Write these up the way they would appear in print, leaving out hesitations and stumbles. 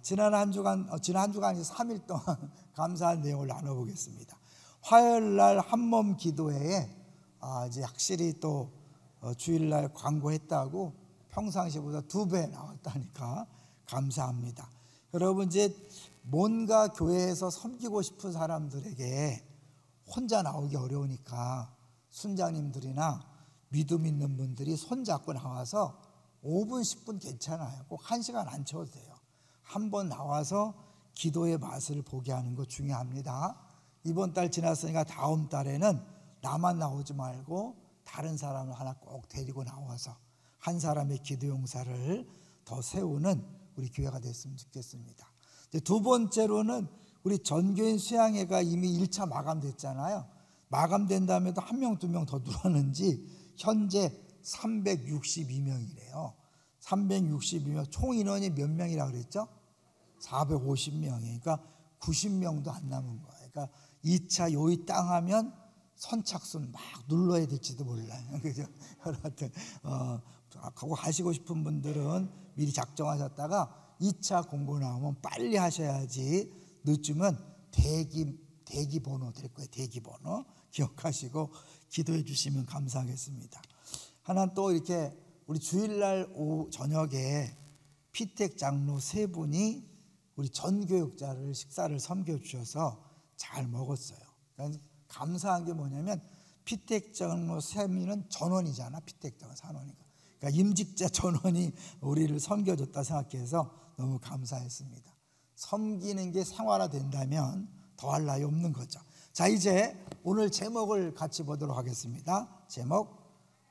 지난 한 주간이 3일 동안 감사한 내용을 나눠보겠습니다. 화요일날 한몸 기도회에 이제 확실히 또 주일날 광고했다고 평상시보다 2배 나왔다니까 감사합니다. 여러분, 이제 뭔가 교회에서 섬기고 싶은 사람들에게 혼자 나오기 어려우니까 순장님들이나 믿음 있는 분들이 손잡고 나와서 5분 10분 괜찮아요. 꼭 1시간 안 채워도 돼요. 한번 나와서 기도의 맛을 보게 하는 거 중요합니다. 이번 달 지났으니까 다음 달에는 나만 나오지 말고 다른 사람을 하나 꼭 데리고 나와서 한 사람의 기도 용사를 더 세우는 우리 교회가 됐으면 좋겠습니다. 이제 두 번째로는 우리 전교인 수양회가 이미 1차 마감됐잖아요. 마감된 다음에도 1명, 2명 더 늘었는지 현재 362명이래요. 362명, 총 인원이 몇 명이라고 그랬죠? 450명이에요. 그러니까 90명도 안 남은 거예요. 그러니까 2차 요이 땅 하면 선착순 막 눌러야 될지도 몰라요. 그죠? 여러분, 그거 하시고 싶은 분들은 미리 작정하셨다가 2차 공고 나오면 빨리 하셔야지 늦으면 대기 번호 될 거예요. 대기 번호 기억하시고 기도해 주시면 감사하겠습니다. 하나 또 이렇게 우리 주일날 오후 저녁에 피택 장로 3분이 우리 전교육자를 식사를 섬겨주셔서 잘 먹었어요. 그러니까 감사한 게 뭐냐면 피택 장로 3명은 전원이잖아. 피택 장로 산원이니까. 그러니까 임직자 전원이 우리를 섬겨줬다 생각해서 너무 감사했습니다. 섬기는 게 생활화된다면 더할 나위 없는 거죠. 자, 이제 오늘 제목을 같이 보도록 하겠습니다. 제목,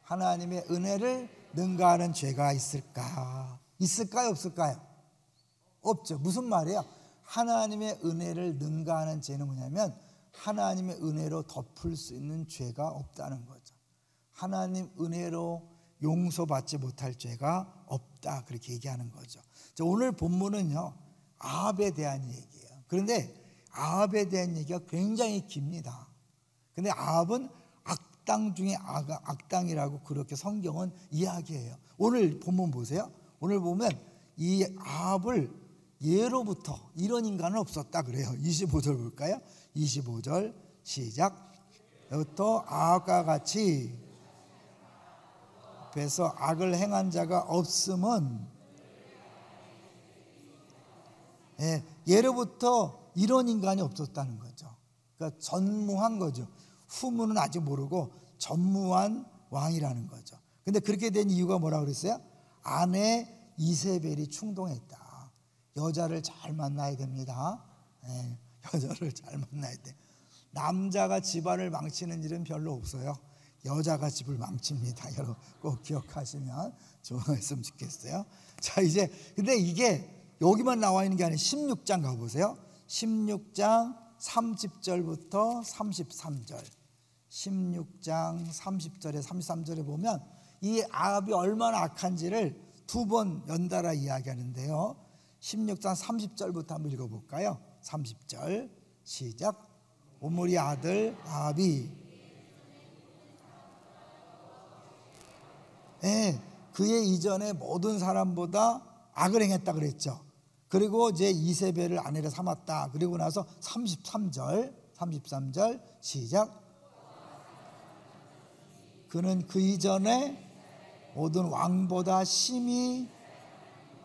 하나님의 은혜를 능가하는 죄가 있을까? 있을까요? 없을까요? 없죠. 무슨 말이에요? 하나님의 은혜를 능가하는 죄는 뭐냐면 하나님의 은혜로 덮을 수 있는 죄가 없다는 거죠. 하나님 은혜로 용서받지 못할 죄가 없다, 그렇게 얘기하는 거죠. 자, 오늘 본문은요 아합에 대한 얘기예요. 그런데 아합에 대한 얘기가 굉장히 깁니다. 근데 아합은 악당 중에 악당이라고 그렇게 성경은 이야기해요. 오늘 본문 보세요. 오늘 보면 이 아합을 예로부터 이런 인간은 없었다 그래요. 25절 볼까요? 25절 시작. 부터 아합과 같이 앞에서 악을 행한 자가 없음은, 예로부터 이런 인간이 없었다는 거죠. 그러니까 전무한 거죠. 후문은 아직 모르고 전무한 왕이라는 거죠. 근데 그렇게 된 이유가 뭐라고 그랬어요? 아내 이세벨이 충동했다. 여자를 잘 만나야 됩니다. 여자를 잘 만나야 돼. 남자가 집안을 망치는 일은 별로 없어요. 여자가 집을 망칩니다. 여러분 꼭 기억하시면 좋았으면 좋겠어요. 자, 이제 근데 이게 여기만 나와 있는 게 아니라 16장 가보세요. 16장 30절부터 33절. 16장 30절에 33절에 보면 이 아합이 얼마나 악한지를 2번 연달아 이야기하는데요. 16장 30절부터 한번 읽어볼까요? 30절 시작. 오므리 아들 아합이 그의 이전에 모든 사람보다 악을 행했다 그랬죠. 그리고 이제 이세벨을 아내로 삼았다. 그리고 나서 33절 시작. 그는 그 이전에 모든 왕보다 심히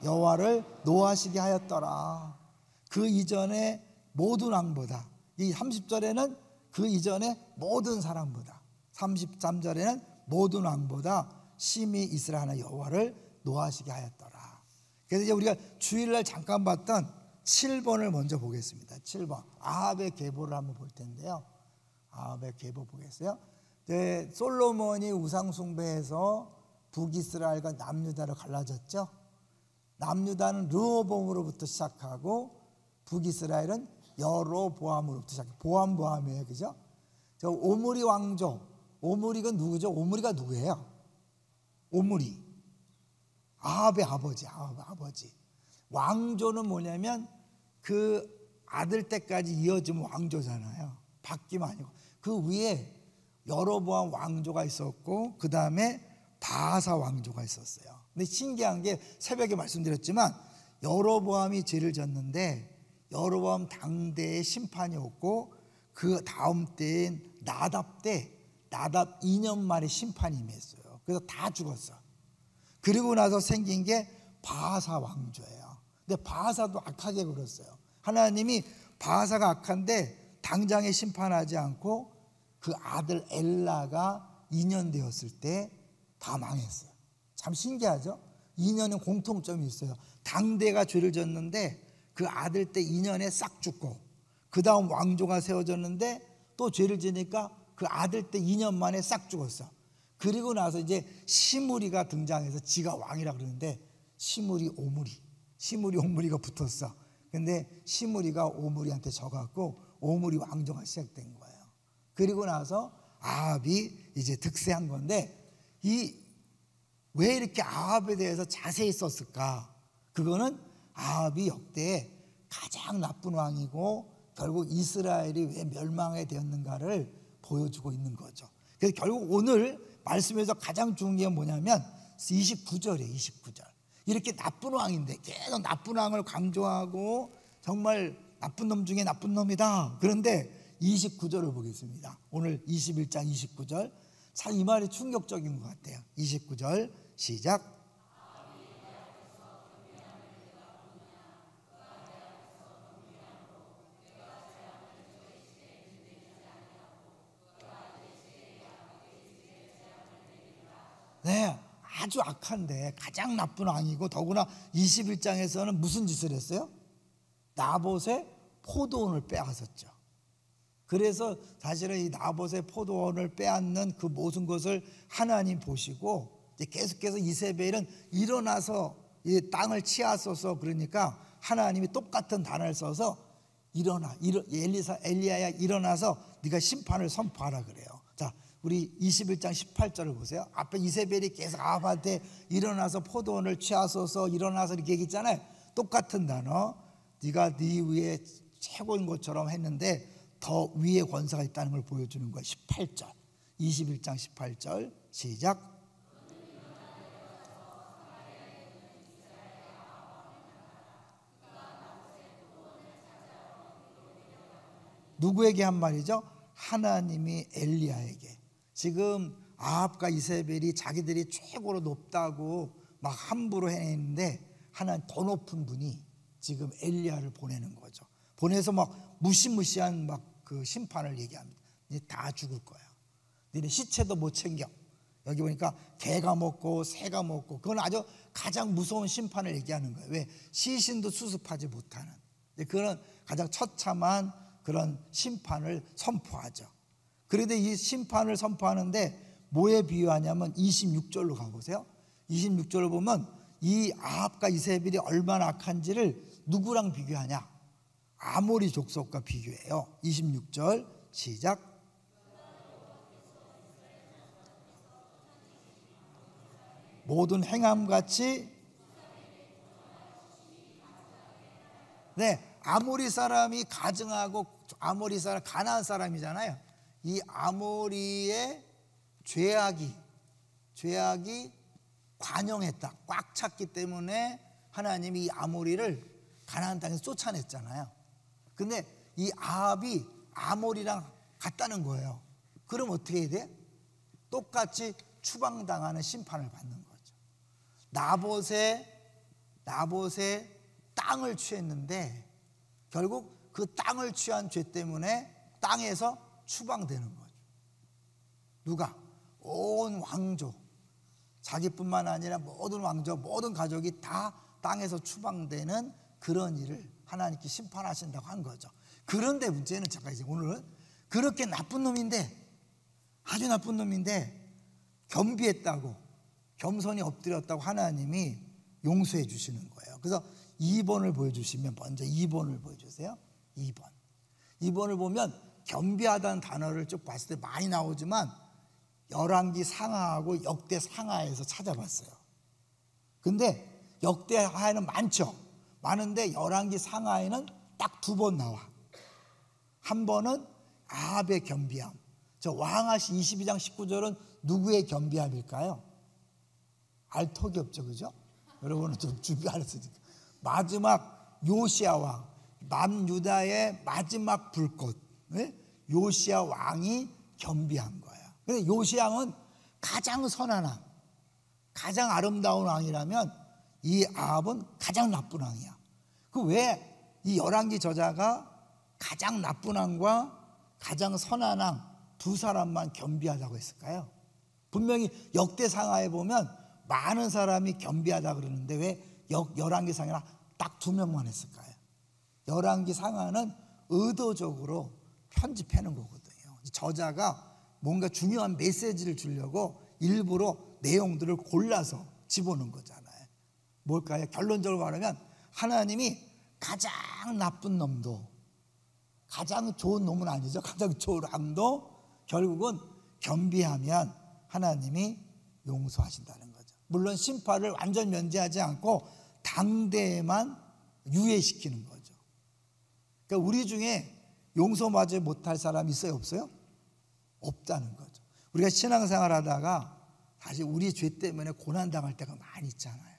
여호와를 노하시게 하였더라. 그 이전에 모든 왕보다, 이 30절에는 그 이전에 모든 사람보다, 33절에는 모든 왕보다 심히 이스라엘 하나님 여호와를 노하시게 하였더라. 그래서 이제 우리가 주일날 잠깐 봤던 7번을 먼저 보겠습니다. 7번 아합의 계보를 한번 볼 텐데요. 아합의 계보 보겠어요? 솔로몬이 우상 숭배해서 북이스라엘과 남유다로 갈라졌죠. 남유다는 르호보암으로부터 시작하고 북이스라엘은 여로보암으로부터 시작해요. 보암이에요, 그죠? 저 오므리 왕조, 오므리가 누구죠? 오므리가 누구예요? 오므리, 아합의 아버지. 왕조는 뭐냐면 그 아들 때까지 이어지면 왕조잖아요. 바뀌면 아니고 그 위에 여로보암 왕조가 있었고 그 다음에 바하사 왕조가 있었어요. 근데 신기한 게 새벽에 말씀드렸지만 여로보암이 죄를 졌는데 여로보암 당대에 심판이 없고 그 다음 때인 나답 2년 만에 심판이 임했어요. 그래서 다 죽었어. 그리고 나서 생긴 게 바하사 왕조예요. 근데 바하사도 악하게 굴었어요. 하나님이 바하사가 악한데 당장에 심판하지 않고 그 아들 엘라가 2년 되었을 때 다 망했어요. 참 신기하죠? 2년은 공통점이 있어요. 당대가 죄를 졌는데 그 아들 때 2년에 싹 죽고, 그 다음 왕조가 세워졌는데 또 죄를 지니까 그 아들 때 2년 만에 싹 죽었어. 그리고 나서 이제 시므리가 등장해서 지가 왕이라 그러는데 시므리 오므리가 붙었어. 근데 시므리가 오므리한테 져갖고 오므리 왕조가 시작된 거예요. 그리고 나서 아합이 이제 득세한 건데, 왜 이렇게 아합에 대해서 자세히 썼을까? 그거는 아합이 역대 가장 나쁜 왕이고 결국 이스라엘이 왜 멸망하게 되었는가를 보여주고 있는 거죠. 그래서 결국 오늘 말씀에서 가장 중요한 게 뭐냐면 29절이에요. 29절. 이렇게 나쁜 왕인데 계속 나쁜 왕을 강조하고 정말 나쁜 놈 중에 나쁜 놈이다. 그런데 29절을 보겠습니다. 오늘 21장 29절. 참 이 말이 충격적인 것 같아요. 29절 시작. 네, 아주 악한데 가장 나쁜 왕이고, 더구나 21장에서는 무슨 짓을 했어요? 나봇의 포도원을 빼앗았죠. 그래서 사실은 이 나봇의 포도원을 빼앗는 그 모든 것을 하나님 보시고 이제 계속해서 이세벨은 일어나서 이 땅을 치하소서, 그러니까 하나님이 똑같은 단어를 써서 엘리야야 일어나서 네가 심판을 선포하라 그래요. 자, 우리 21장 18절을 보세요. 앞에 이세벨이 계속 아합한테 일어나서 포도원을 취하소서, 일어나서 이렇게 얘기했잖아요. 똑같은 단어, 네가 네 위에 최고인 것처럼 했는데 더 위에 권세가 있다는 걸 보여주는 거예요. 18절 21장 18절 시작. 누구에게 한 말이죠? 하나님이 엘리야에게. 지금 아합과 이세벨이 자기들이 최고로 높다고 막 함부로 해냈는데 하나님 더 높은 분이 지금 엘리야를 보내는 거죠. 보내서 막 무시무시한 막 그 심판을 얘기합니다. 이제 다 죽을 거야. 너네 시체도 못 챙겨. 여기 보니까 개가 먹고 새가 먹고, 그건 아주 가장 무서운 심판을 얘기하는 거예요. 왜? 시신도 수습하지 못하는 그런 가장 처참한 그런 심판을 선포하죠. 그런데 이 심판을 선포하는데 뭐에 비유하냐면 26절로 가보세요. 26절을 보면 이 아합과 이세벨이 얼마나 악한지를 누구랑 비교하냐? 아모리 족속과 비교해요. 26절 시작. 모든 행함같이, 네, 아모리 사람이 가증하고, 아모리 사람 가나안 사람이잖아요. 이 아모리의 죄악이 관영했다, 꽉 찼기 때문에 하나님이 이 아모리를 가나안 땅에서 쫓아냈잖아요. 근데 이 아합이 아모리랑 같다는 거예요. 그럼 어떻게 해야 돼? 똑같이 추방당하는 심판을 받는 거죠. 나봇의 땅을 취했는데 결국 그 땅을 취한 죄 때문에 땅에서 추방되는 거죠. 누가? 온 왕조, 자기뿐만 아니라 모든 왕조, 모든 가족이 다 땅에서 추방되는 그런 일을 하나님께 심판하신다고 한 거죠. 그런데 문제는 잠깐 이제 오늘은 그렇게 나쁜 놈인데, 아주 나쁜 놈인데 겸비했다고, 겸손히 엎드렸다고 하나님이 용서해 주시는 거예요. 그래서 2번을 보여주시면, 먼저 2번을 보여주세요. 2번을 보면 겸비하다는 단어를 쭉 봤을 때 많이 나오지만 열왕기 상하하고 역대 상하에서 찾아봤어요. 근데 역대하에는 많은데 열왕기 상하에는 딱 2번 나와. 한 번은 아합의 겸비함. 저 왕하시 22장 19절은 누구의 겸비함일까요? 알 턱이 없죠, 그죠? 여러분은 좀 준비하셨으니까. 마지막 요시야 왕, 남유다의 마지막 불꽃, 요시야 왕이 겸비한 거예요. 근데 요시야 왕은 가장 선한 왕, 가장 아름다운 왕이라면 이 아합은 가장 나쁜 왕이야. 그 왜 이 열왕기 저자가 가장 나쁜 왕과 가장 선한 왕 두 사람만 겸비하다고 했을까요? 분명히 역대상하에 보면 많은 사람이 겸비하다 그러는데 왜 열왕기상에는 딱 2명만 했을까요? 열왕기상하는 의도적으로 편집해 놓은 거거든요. 저자가 뭔가 중요한 메시지를 주려고 일부러 내용들을 골라서 집어넣은 거잖아요. 뭘까요? 결론적으로 말하면 하나님이 가장 나쁜 놈도, 가장 좋은 놈은 아니죠, 가장 좋은 왕도 결국은 겸비하면 하나님이 용서하신다는 거죠. 물론 심판을 완전 면제하지 않고 당대에만 유예시키는 거죠. 그러니까 우리 중에 용서받지 못할 사람 있어요, 없어요? 없다는 거죠. 우리가 신앙생활 하다가 사실 우리 죄 때문에 고난당할 때가 많이 있잖아요.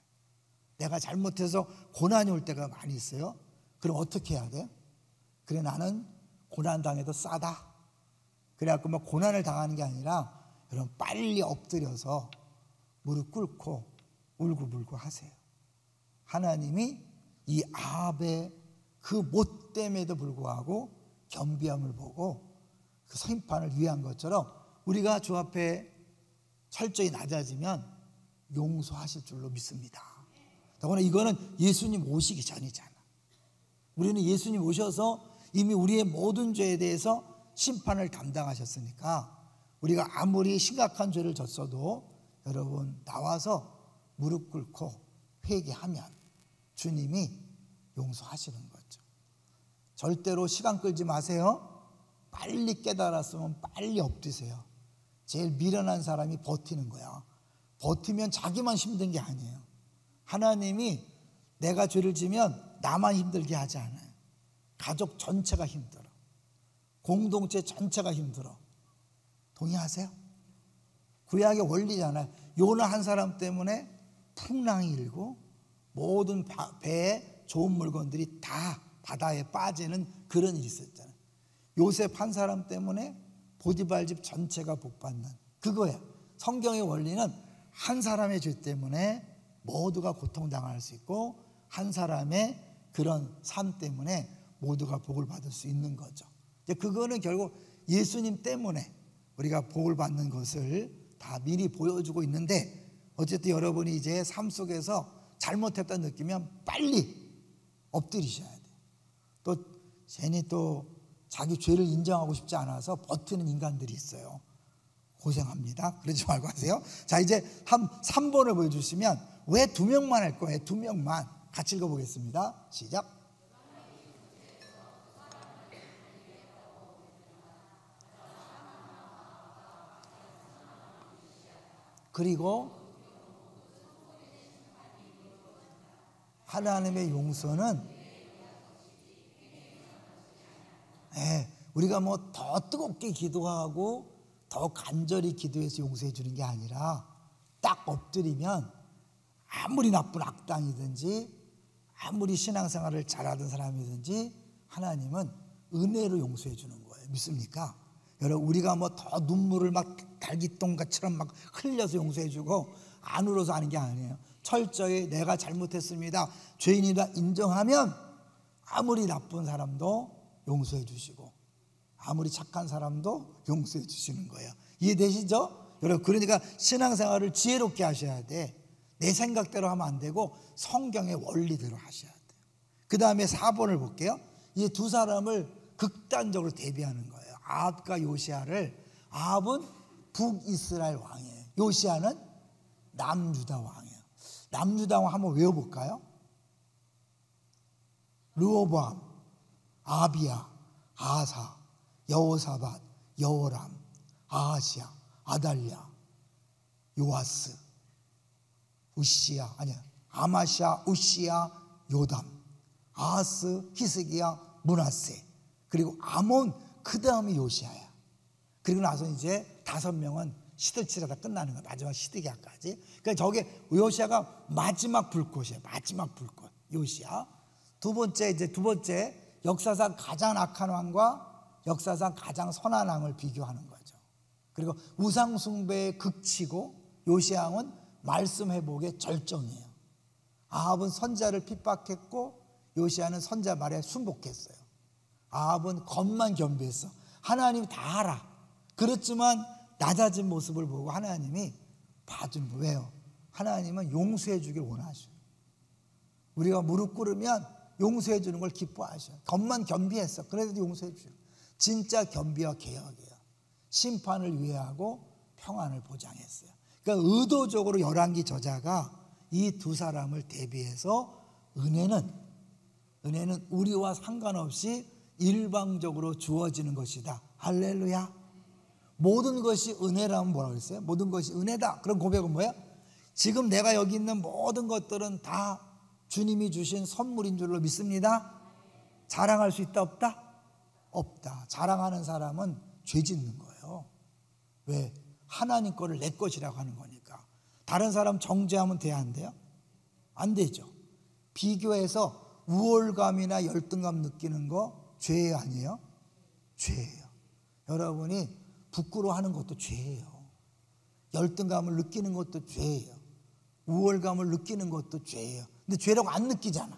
내가 잘못해서 고난이 올 때가 많이 있어요. 그럼 어떻게 해야 돼요? 그래, 나는 고난당해도 싸다. 그래갖고 막 고난을 당하는 게 아니라 여러분 빨리 엎드려서 무릎 꿇고 울고불고 하세요. 하나님이 이 아합의 그 못됨에도 불구하고 겸비함을 보고 그 심판을 위한 것처럼 우리가 주 앞에 철저히 낮아지면 용서하실 줄로 믿습니다. 더구나 이거는 예수님 오시기 전이잖아. 우리는 예수님 오셔서 이미 우리의 모든 죄에 대해서 심판을 담당하셨으니까 우리가 아무리 심각한 죄를 졌어도 여러분 나와서 무릎 꿇고 회개하면 주님이 용서하시는 거죠. 절대로 시간 끌지 마세요. 빨리 깨달았으면 빨리 엎드세요. 제일 미련한 사람이 버티는 거야. 버티면 자기만 힘든 게 아니에요. 하나님이 내가 죄를 지면 나만 힘들게 하지 않아요. 가족 전체가 힘들어. 공동체 전체가 힘들어. 동의하세요? 구약의 원리잖아요. 요나 한 사람 때문에 풍랑이 일고 모든 배에 좋은 물건들이 다 바다에 빠지는 그런 일이 있었잖아요. 요셉 한 사람 때문에 보디발 집 전체가 복받는 그거야. 성경의 원리는 한 사람의 죄 때문에 모두가 고통당할 수 있고 한 사람의 그런 삶 때문에 모두가 복을 받을 수 있는 거죠. 이제 그거는 결국 예수님 때문에 우리가 복을 받는 것을 다 미리 보여주고 있는데 어쨌든 여러분이 이제 삶 속에서 잘못했다 느끼면 빨리 엎드리셔야 돼요. 또 괜히 또 자기 죄를 인정하고 싶지 않아서 버티는 인간들이 있어요. 고생합니다. 그러지 말고 하세요. 자, 이제 한 3번을 보여주시면 왜 2명만 할 거예요? 2명만 같이 읽어보겠습니다. 시작. 그리고 하나님의 용서는 우리가 뭐 더 뜨겁게 기도하고 더 간절히 기도해서 용서해 주는 게 아니라 딱 엎드리면 아무리 나쁜 악당이든지 아무리 신앙생활을 잘하던 사람이든지 하나님은 은혜로 용서해 주는 거예요. 믿습니까? 여러분 우리가 뭐 더 눈물을 막 달기똥같이처럼 막 흘려서 용서해 주고 안 울어서 하는 게 아니에요. 철저히 내가 잘못했습니다, 죄인이다 인정하면 아무리 나쁜 사람도 용서해 주시고 아무리 착한 사람도 용서해 주시는 거예요. 이해되시죠? 여러분 그러니까 신앙생활을 지혜롭게 하셔야 돼. 내 생각대로 하면 안 되고 성경의 원리대로 하셔야 돼요. 그 다음에 4번을 볼게요. 이 두 사람을 극단적으로 대비하는 거예요. 아합과 요시야를. 아합은 북이스라엘 왕이에요. 요시야는 남유다 왕이에요. 남유다 왕 한번 외워볼까요? 르호보암, 아비야, 아사, 여호사밧, 여호람, 아하시야, 아달랴, 요아스, 우시야, 아니야, 아마시야, 우시야, 요담, 아하스, 히스기야, 므낫세, 그리고 아몬, 그 다음이 요시야야. 그리고 나서 이제 5명은 시들치다가 끝나는 거야. 마지막 시드기야까지. 그러니까 저게 요시야가 마지막 불꽃이에요. 마지막 불꽃. 요시야. 두 번째 역사상 가장 악한 왕과 역사상 가장 선한 왕을 비교하는 거죠. 그리고 우상 숭배에 극치고 요시야 왕은 말씀 회복의 절정이에요. 아합은 선자를 핍박했고 요시야는 선자 말에 순복했어요. 아합은 겉만 겸비했어. 하나님이 다 알아. 그렇지만 낮아진 모습을 보고 하나님이 봐준 거예요. 왜요? 하나님은 용서해 주길 원하셔요. 우리가 무릎 꿇으면 용서해 주는 걸 기뻐하셔요. 겉만 겸비했어. 그래도 용서해 주셔요. 진짜 겸비와 개혁이에요. 심판을 위하고 평안을 보장했어요. 그러니까 의도적으로 열왕기 저자가 이 두 사람을 대비해서 은혜는 우리와 상관없이 일방적으로 주어지는 것이다. 할렐루야. 모든 것이 은혜라면 뭐라고 그랬어요? 모든 것이 은혜다. 그런 고백은 뭐예요? 지금 내가 여기 있는 모든 것들은 다 주님이 주신 선물인 줄로 믿습니다. 자랑할 수 있다 없다? 없다. 자랑하는 사람은 죄 짓는 거예요. 왜? 하나님 거를 내 것이라고 하는 거니까. 다른 사람 정죄하면 돼야 안 돼요? 안 되죠. 비교해서 우월감이나 열등감 느끼는 거 죄 아니에요? 죄예요. 여러분이 부끄러워하는 것도 죄예요. 열등감을 느끼는 것도 죄예요. 우월감을 느끼는 것도 죄예요. 근데 죄라고 안 느끼잖아.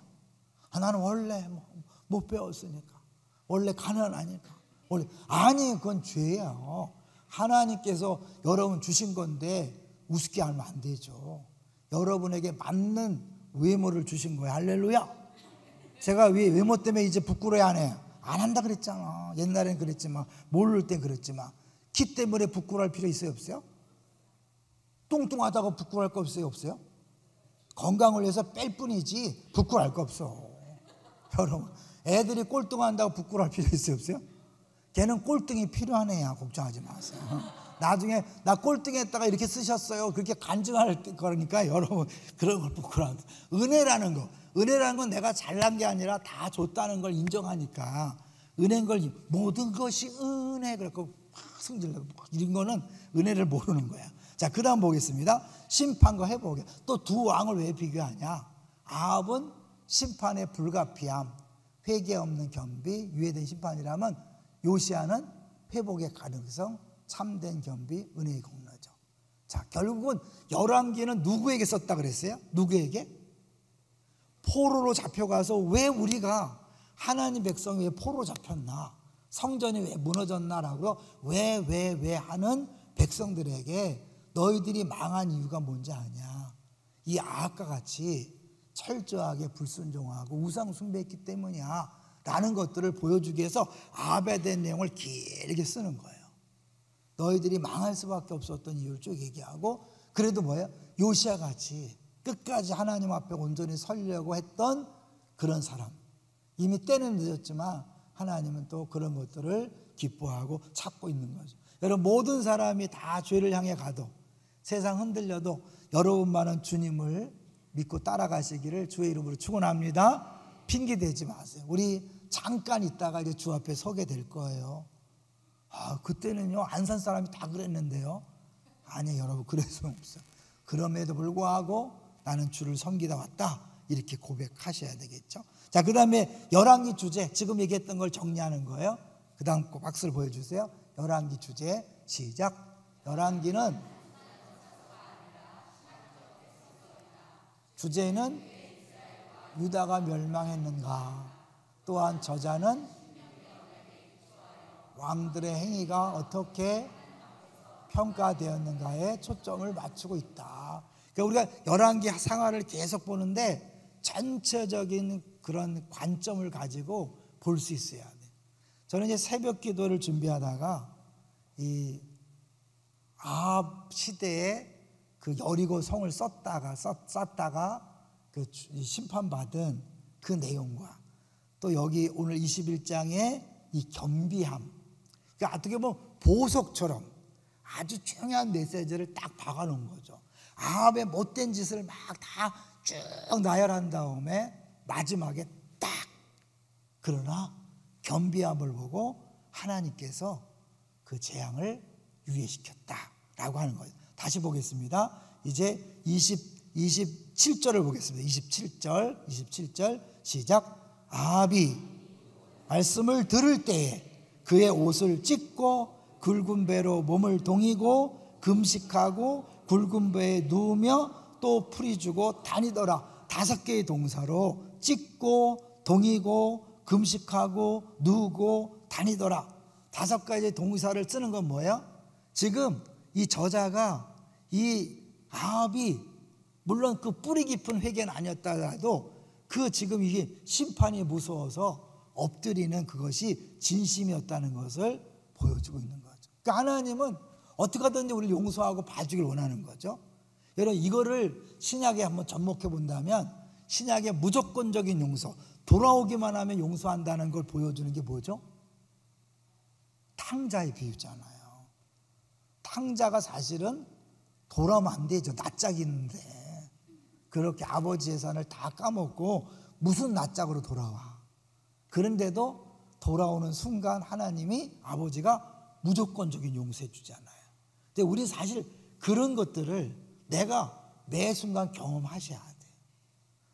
나는 원래 못 배웠으니까, 원래 가난하니까, 원래 아니 그건 죄예요. 하나님께서 여러분 주신 건데 우습게 하면 안 되죠. 여러분에게 맞는 외모를 주신 거예요. 할렐루야. 제가 외모 때문에 이제 부끄러워 안 해요. 안 한다 그랬잖아. 옛날엔 그랬지만, 모를 땐 그랬지만. 키 때문에 부끄러워할 필요 있어요 없어요? 뚱뚱하다고 부끄러워할 거 없어요 없어요? 건강을 위해서 뺄 뿐이지 부끄러워할 거 없어. 여러분, 애들이 꼴등한다고 부끄러워할 필요 있어요 없어요? 걔는 꼴등이 필요한 애야. 걱정하지 마세요. 나중에 나 꼴등했다가 이렇게 쓰셨어요 그렇게 간증할 거니까 여러분 그런 걸 부끄러워. 은혜라는 건 내가 잘난 게 아니라 다 줬다는 걸 인정하니까 은혜인 걸, 모든 것이 은혜 그렇고 승질내고 이런 거는 은혜를 모르는 거야. 자, 그 다음 보겠습니다. 심판과 회복에 또 두 왕을 왜 비교하냐? 아합은 심판의 불가피함, 회개 없는 겸비, 유예된 심판이라면 요시야는 회복의 가능성, 참된 겸비, 은혜의 공로죠. 자, 결국은 열왕기는 누구에게 썼다 그랬어요? 누구에게? 포로로 잡혀가서 왜 우리가 하나님 백성이 왜 포로로 잡혔나? 성전이 왜 무너졌나라고 왜 하는 백성들에게 너희들이 망한 이유가 뭔지 아냐? 이 아합과 같이 철저하게 불순종하고 우상 숭배했기 때문이야 라는 것들을 보여주기 위해서 아합에 대한 내용을 길게 쓰는 거예요. 너희들이 망할 수밖에 없었던 이유를 쭉 얘기하고, 그래도 뭐예요? 요시야 같이 끝까지 하나님 앞에 온전히 서려고 했던 그런 사람. 이미 때는 늦었지만 하나님은 또 그런 것들을 기뻐하고 찾고 있는 거죠. 여러분, 모든 사람이 다 죄를 향해 가도, 세상 흔들려도 여러분만은 주님을 믿고 따라가시기를 주의 이름으로 축원합니다. 핑계대지 마세요. 우리 잠깐 있다가 이제 주 앞에 서게 될 거예요. 그때는요 안산 사람이 다 그랬는데요. 아니에요 여러분, 그럴 수는 없어요. 그럼에도 불구하고 나는 주를 섬기다 왔다, 이렇게 고백하셔야 되겠죠. 자, 그 다음에 열왕기 주제, 지금 얘기했던 걸 정리하는 거예요. 그 다음 박스를 보여주세요. 열왕기 주제 시작. 열왕기는 주제는 유다가 멸망했는가, 또한 저자는 왕들의 행위가 어떻게 평가되었는가에 초점을 맞추고 있다. 그러니까 우리가 열왕기 상하를 계속 보는데 전체적인 그런 관점을 가지고 볼 수 있어야 돼. 저는 이제 새벽 기도를 준비하다가 이 아합 시대에 그 여리고 성을 쌓다가 그 심판받은 그 내용과 또 여기 오늘 21장의 이 겸비함, 그러니까 어떻게 보면 보석처럼 아주 중요한 메시지를 딱 박아놓은 거죠. 아합의 못된 짓을 막 다 쭉 나열한 다음에 마지막에 딱, 그러나 겸비함을 보고 하나님께서 그 재앙을 유예시켰다라고 하는 거예요. 다시 보겠습니다. 이제 27절을 보겠습니다. 27절 시작. 아합이 말씀을 들을 때에 그의 옷을 찢고 굵은 배로 몸을 동이고 금식하고 굵은 배에 누우며 또 풀이 주고 다니더라. 5개의 동사로 찢고 동이고 금식하고 누우고 다니더라. 5가지 동사를 쓰는 건 뭐예요? 지금 이 저자가 이 아합이 물론 그 뿌리 깊은 회개는 아니었다라도 그 지금 이게 심판이 무서워서 엎드리는 그것이 진심이었다는 것을 보여주고 있는 거죠. 그러니까 하나님은 어떻게 하든지 우리를 용서하고 봐주길 원하는 거죠. 여러분 이거를 신약에 한번 접목해 본다면 신약의 무조건적인 용서, 돌아오기만 하면 용서한다는 걸 보여주는 게 뭐죠? 탕자의 비유잖아요. 탕자가 사실은 돌아오면 안 되죠. 낯짝인데 그렇게 아버지 재산을 다 까먹고 무슨 낯짝으로 돌아와. 그런데도 돌아오는 순간 하나님이 아버지가 무조건적인 용서해 주잖아요. 근데 우리 사실 그런 것들을 내가 매 순간 경험하셔야 돼.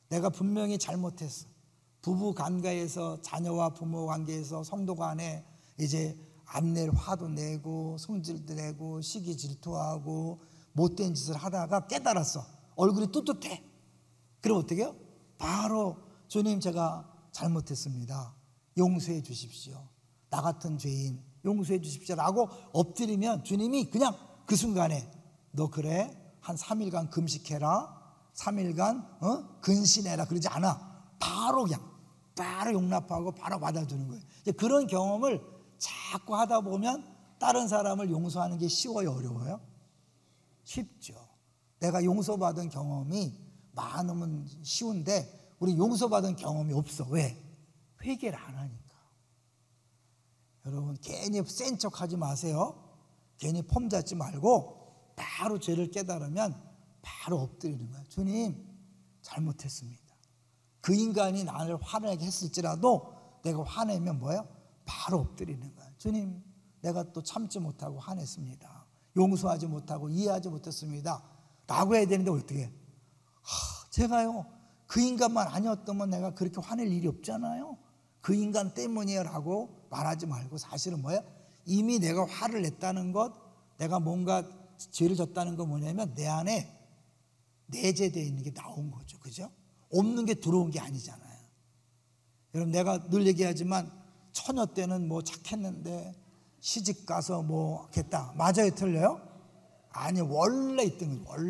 내가 분명히 잘못했어. 부부 관계에서, 자녀와 부모 관계에서, 성도 간에 이제 안 낼 화도 내고 성질도 내고 시기 질투하고 못된 짓을 하다가 깨달았어. 얼굴이 뚜뚜해. 그럼 어떻게 해요? 바로 주님 제가 잘못했습니다. 용서해 주십시오. 나 같은 죄인 용서해 주십시오 라고 엎드리면 주님이 그냥 그 순간에 너 그래 한 3일간 금식해라, 3일간 근신해라 그러지 않아. 바로 그냥 바로 용납하고 바로 받아주는 거예요. 이제 그런 경험을 자꾸 하다 보면 다른 사람을 용서하는 게 쉬워요, 어려워요? 쉽죠. 내가 용서받은 경험이 많으면 쉬운데 우리 용서받은 경험이 없어. 왜? 회개를 안 하니까. 여러분 괜히 센 척하지 마세요. 괜히 폼 잡지 말고 바로 죄를 깨달으면 바로 엎드리는 거예요. 주님 잘못했습니다. 그 인간이 나를 화나게 했을지라도 내가 화내면 뭐예요? 바로 엎드리는 거예요. 주님 내가 또 참지 못하고 화냈습니다. 용서하지 못하고 이해하지 못했습니다 라고 해야 되는데 어떻게 해요? 제가요 그 인간만 아니었다면 내가 그렇게 화낼 일이 없잖아요. 그 인간 때문이에요 라고 말하지 말고 사실은 뭐예요? 이미 내가 화를 냈다는 것, 내가 뭔가 죄를 졌다는 건 뭐냐면 내 안에 내재되어 있는 게 나온 거죠. 그죠? 없는 게 들어온 게 아니잖아요. 여러분 내가 늘 얘기하지만 처녀 때는 뭐 착했는데 시집 가서 뭐 했다. 맞아요? 틀려요? 아니 원래 있던 거죠.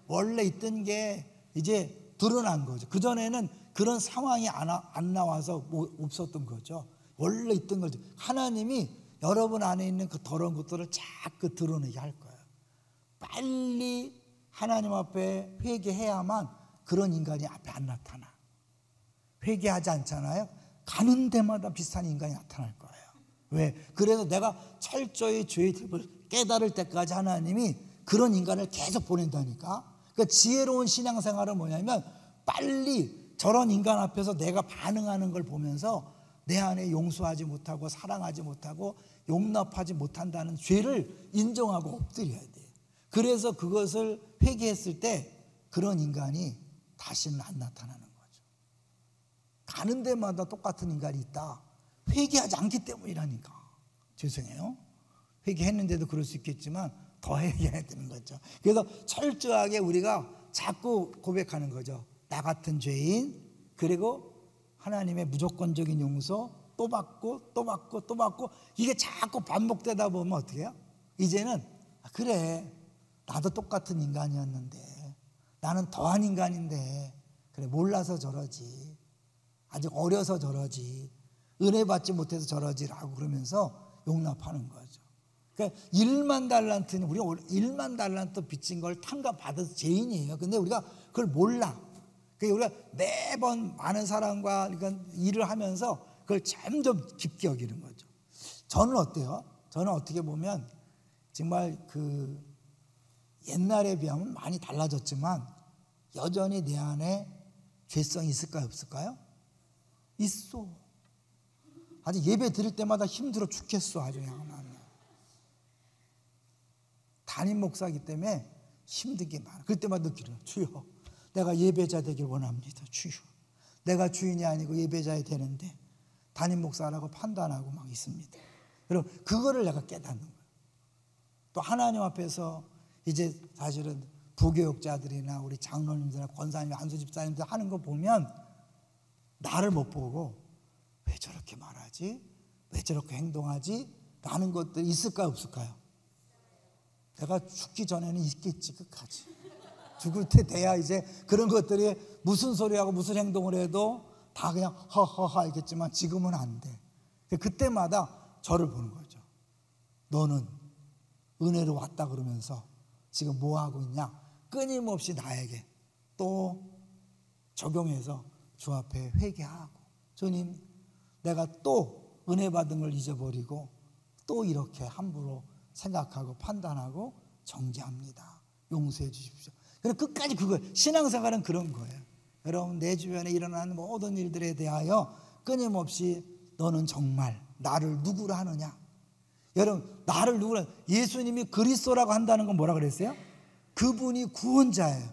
원래 있던 게 이제 드러난 거죠. 그전에는 그런 상황이 안 나와서 뭐 없었던 거죠. 원래 있던 거죠. 하나님이 여러분 안에 있는 그 더러운 것들을 자꾸 드러내게 할 거예요. 빨리 하나님 앞에 회개해야만 그런 인간이 앞에 안 나타나. 회개하지 않잖아요. 가는 데마다 비슷한 인간이 나타날 거예요. 왜? 그래서 내가 철저히 죄의 팁을 깨달을 때까지 하나님이 그런 인간을 계속 보낸다니까. 그러니까 지혜로운 신앙생활은 뭐냐면 빨리 저런 인간 앞에서 내가 반응하는 걸 보면서 내 안에 용서하지 못하고 사랑하지 못하고 용납하지 못한다는 죄를 인정하고 엎드려야 돼요. 그래서 그것을 회개했을 때 그런 인간이 다시는 안 나타나는 거죠. 가는 데마다 똑같은 인간이 있다. 회개하지 않기 때문이라니까. 죄송해요. 회개했는데도 그럴 수 있겠지만 더 회개해야 되는 거죠. 그래서 철저하게 우리가 자꾸 고백하는 거죠. 나 같은 죄인, 그리고 하나님의 무조건적인 용서, 또 받고 또 받고 또 받고, 이게 자꾸 반복되다 보면 어떻게 해요? 이제는 그래 나도 똑같은 인간이었는데, 나는 더한 인간인데, 그래 몰라서 저러지, 아직 어려서 저러지, 은혜 받지 못해서 저러지라고 그러면서 용납하는 거죠. 그러니까 1만 달란트는 우리가 1만 달란트 빚진 걸 탕감 받아서 죄인이에요. 근데 우리가 그걸 몰라. 그러니까 우리가 매번 많은 사람과 그러니까 일을 하면서 그걸 점점 깊게 여기는 거죠. 저는 어때요? 저는 어떻게 보면 정말 그 옛날에 비하면 많이 달라졌지만 여전히 내 안에 죄성이 있을까요? 없을까요? 있어. 아주 예배 드릴 때마다 힘들어 죽겠어. 아주 그냥 나는. 담임 목사이기 때문에 힘든 게 많아. 그럴 때마다 느끼는 주여 내가 예배자 되길 원합니다. 주여. 내가 주인이 아니고 예배자야 되는데 담임 목사라고 판단하고 막 있습니다. 여러분, 그거를 내가 깨닫는 거예요. 또 하나님 앞에서 이제 사실은 부교육자들이나 우리 장로님들이나 권사님, 안수 집사님들 하는 거 보면 나를 못 보고 왜 저렇게 말하지? 왜 저렇게 행동하지? 라는 것들이 있을까요, 없을까요? 내가 죽기 전에는 있겠지, 끝까지. 죽을 때 돼야 이제 그런 것들이 무슨 소리하고 무슨 행동을 해도 다 그냥 허허허 하겠지만 지금은 안 돼. 그때마다 저를 보는 거죠. 너는 은혜로 왔다 그러면서 지금 뭐 하고 있냐? 끊임없이 나에게 또 적용해서 주 앞에 회개하고, 주님, 내가 또 은혜 받은 걸 잊어버리고 또 이렇게 함부로 생각하고 판단하고 정죄합니다. 용서해 주십시오. 그럼 끝까지 그거, 신앙생활은 그런 거예요. 여러분, 내 주변에 일어나는 모든 일들에 대하여 끊임없이 너는 정말 나를 누구로 하느냐? 여러분, 나를 누구로, 예수님이 그리스도라고 한다는 건 뭐라 그랬어요? 그분이 구원자예요.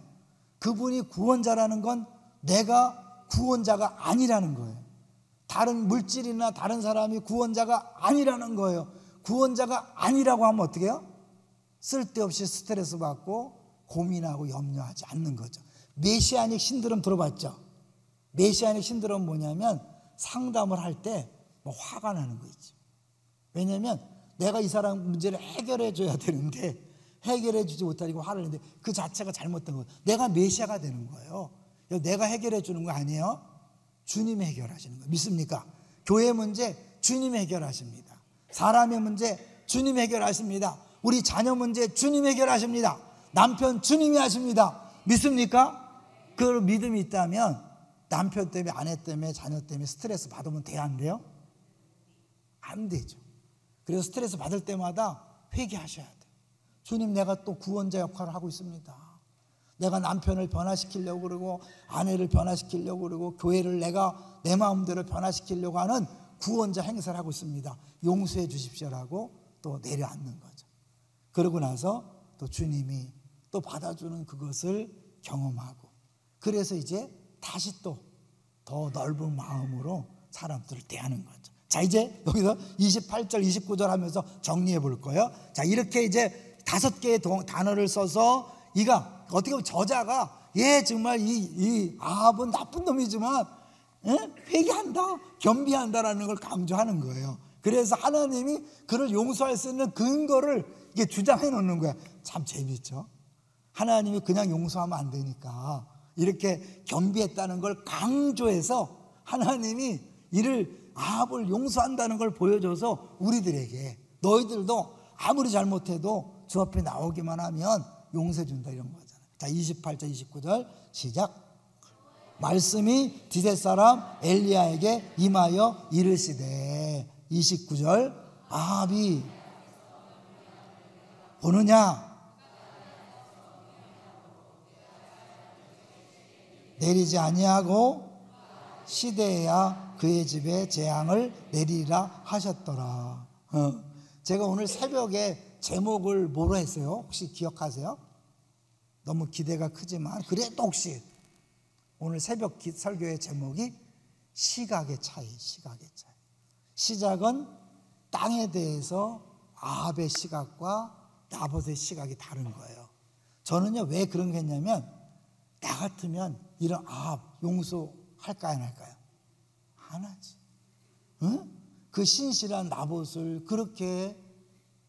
그분이 구원자라는 건 내가 구원자가 아니라는 거예요. 다른 물질이나 다른 사람이 구원자가 아니라는 거예요. 구원자가 아니라고 하면 어떻게 해요? 쓸데없이 스트레스 받고 고민하고 염려하지 않는 거죠. 메시아닉 신드롬 들어봤죠? 메시아닉 신드롬 뭐냐면 상담을 할 때 뭐 화가 나는 거 있죠. 왜냐하면 내가 이 사람 문제를 해결해 줘야 되는데 해결해 주지 못하고 화를 내는데 그 자체가 잘못된 거예요. 내가 메시아가 되는 거예요. 내가 해결해 주는 거 아니에요. 주님이 해결하시는 거예요. 믿습니까? 교회 문제 주님이 해결하십니다. 사람의 문제 주님이 해결하십니다. 우리 자녀 문제 주님이 해결하십니다. 남편 주님이 하십니다. 믿습니까? 그 믿음이 있다면 남편 때문에, 아내 때문에, 자녀 때문에 스트레스 받으면 돼야 안 돼요? 안 되죠. 그래서 스트레스 받을 때마다 회개하셔야 돼요. 주님, 내가 또 구원자 역할을 하고 있습니다. 내가 남편을 변화시키려고 그러고 아내를 변화시키려고 그러고 교회를 내가 내 마음대로 변화시키려고 하는 구원자 행사를 하고 있습니다. 용서해 주십시오라고 또 내려앉는 거죠. 그러고 나서 또 주님이 또 받아주는 그것을 경험하고, 그래서 이제 다시 또 더 넓은 마음으로 사람들을 대하는 거죠. 자, 이제 여기서 28절 29절 하면서 정리해 볼 거예요. 자, 이렇게 이제 5개의 단어를 써서 이가 어떻게 보면 저자가 정말 이 아합은 나쁜 놈이지만 회개한다, 겸비한다라는 걸 강조하는 거예요. 그래서 하나님이 그를 용서할 수 있는 근거를 이게 주장해 놓는 거야. 참 재밌죠? 하나님이 그냥 용서하면 안 되니까 이렇게 겸비했다는 걸 강조해서 하나님이 이를 아합을 용서한다는 걸 보여줘서 우리들에게 너희들도 아무리 잘못해도 주 앞에 나오기만 하면 용서해 준다, 이런 거잖아요. 자, 28절 29절 시작. 말씀이 디벳 사람 엘리야에게 임하여 이르시되, 29절 아합이 보느냐? 내리지 아니하고 시대에야 그의 집에 재앙을 내리라 하셨더라. 제가 오늘 새벽에 제목을 뭐로 했어요? 혹시 기억하세요? 너무 기대가 크지만 그래도 혹시 오늘 새벽 설교의 제목이 시각의 차이, 시각의 차이. 시작은 땅에 대해서 아합의 시각과 나봇의 시각이 다른 거예요. 저는요, 왜 그런 게 있냐면, 나 같으면 이런 아합 용서할까요, 안 할까요? 안 하지. 그 신실한 나봇을 그렇게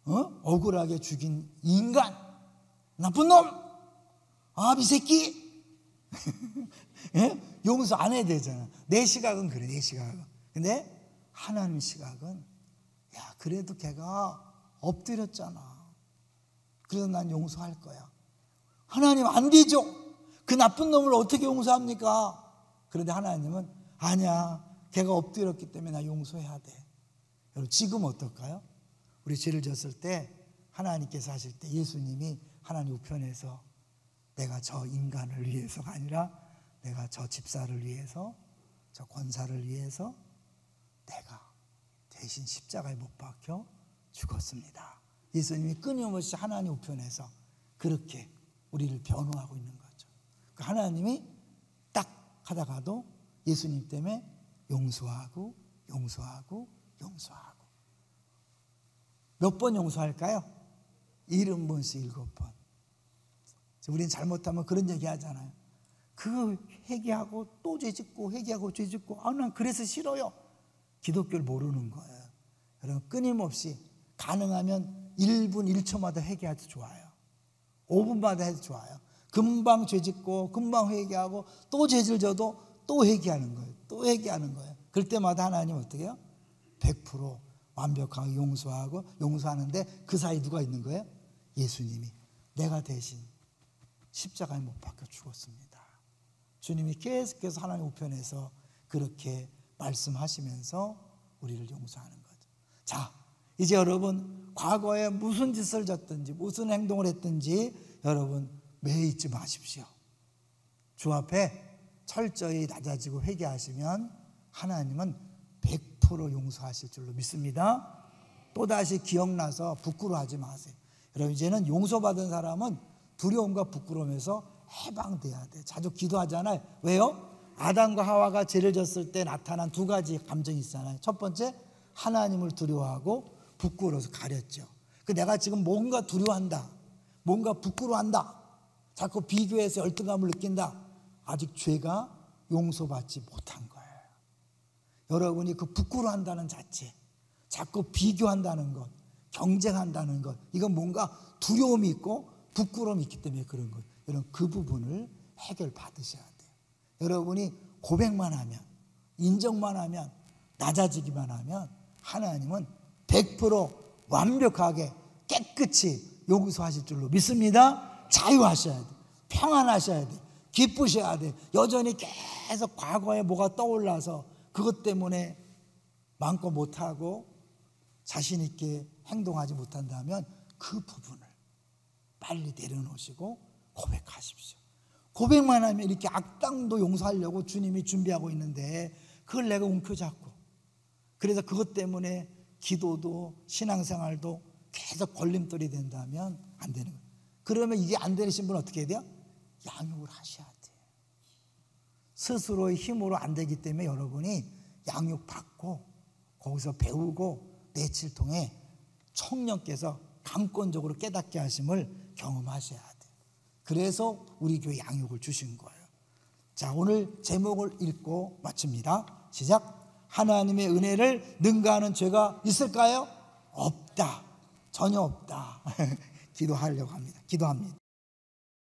억울하게 죽인 인간, 나쁜 놈, 아합 이 새끼 용서 안 해야 되잖아. 내 시각은 그래, 내 시각은. 근데 하나님 시각은, 야, 그래도 걔가 엎드렸잖아. 그래서 난 용서할 거야. 하나님 안 되죠. 그 나쁜 놈을 어떻게 용서합니까? 그런데 하나님은 아니야, 걔가 엎드렸기 때문에 나 용서해야 돼. 여러분, 지금 어떨까요? 우리 죄를 졌을 때 하나님께서 하실 때 예수님이 하나님 우편에서 내가 저 인간을 위해서가 아니라 내가 저 집사를 위해서, 저 권사를 위해서 내가 대신 십자가에 못 박혀 죽었습니다. 예수님이 끊임없이 하나님 우편에서 그렇게 우리를 변호하고 있는 거죠. 하나님이 딱 하다가도 예수님 때문에 용서하고 용서하고 용서하고. 몇 번 용서할까요? 70번씩 7번. 우리는 잘못하면 그런 얘기 하잖아요. 그거 회개하고 또 죄짓고 회개하고 죄짓고, 난 그래서 싫어요. 기독교를 모르는 거예요. 여러분, 끊임없이 가능하면 1분 1초마다 회개해도 좋아요. 5분마다 해도 좋아요. 금방 죄짓고 금방 회개하고 또 죄를 져도 또 회개하는 거예요. 또 회개하는 거예요. 그럴 때마다 하나님 어떻게 해요? 100% 완벽하게 용서하고 용서하는데 그 사이 누가 있는 거예요? 예수님이 내가 대신 십자가에 못 박혀 죽었습니다. 주님이 계속해서 하나님 우편에서 그렇게 말씀하시면서 우리를 용서하는 거죠. 자, 이제 여러분, 과거에 무슨 짓을 졌든지 무슨 행동을 했든지 여러분 매여 있지 마십시오. 주 앞에 철저히 낮아지고 회개하시면 하나님은 100% 용서하실 줄로 믿습니다. 또다시 기억나서 부끄러워하지 마세요. 여러분, 이제는 용서받은 사람은 두려움과 부끄러움에서 해방돼야 돼. 자주 기도하잖아요. 왜요? 아담과 하와가 죄를 졌을 때 나타난 두 가지 감정이 있잖아요. 첫 번째, 하나님을 두려워하고 부끄러워서 가렸죠. 내가 지금 뭔가 두려워한다, 뭔가 부끄러워한다, 자꾸 비교해서 열등감을 느낀다. 아직 죄가 용서받지 못한 거예요. 여러분이 그 부끄러워한다는 자체, 자꾸 비교한다는 것, 경쟁한다는 것, 이건 뭔가 두려움이 있고 부끄러움이 있기 때문에 그런 거예요. 여러분, 그 부분을 해결받으셔야 돼요. 여러분이 고백만 하면, 인정만 하면, 낮아지기만 하면 하나님은 100% 완벽하게 깨끗이 용서하실 줄로 믿습니다. 자유하셔야 돼. 평안하셔야 돼. 기쁘셔야 돼. 여전히 계속 과거에 뭐가 떠올라서 그것 때문에 마음껏 못하고 자신 있게 행동하지 못한다면 그 부분을 빨리 내려놓으시고 고백하십시오. 고백만 하면 이렇게 악당도 용서하려고 주님이 준비하고 있는데 그걸 내가 움켜잡고, 그래서 그것 때문에 기도도 신앙생활도 계속 걸림돌이 된다면 안 되는 거예요. 그러면 이게 안 되는 분은 어떻게 해야 돼요? 양육을 하셔야 돼요. 스스로의 힘으로 안 되기 때문에 여러분이 양육받고 거기서 배우고 내칠 통해 청년께서 감권적으로 깨닫게 하심을 경험하셔야 돼요. 그래서 우리 교회 양육을 주신 거예요. 자, 오늘 제목을 읽고 마칩니다. 시작. 하나님의 은혜를 능가하는 죄가 있을까요? 없다. 전혀 없다. 기도하려고 합니다. 기도합니다.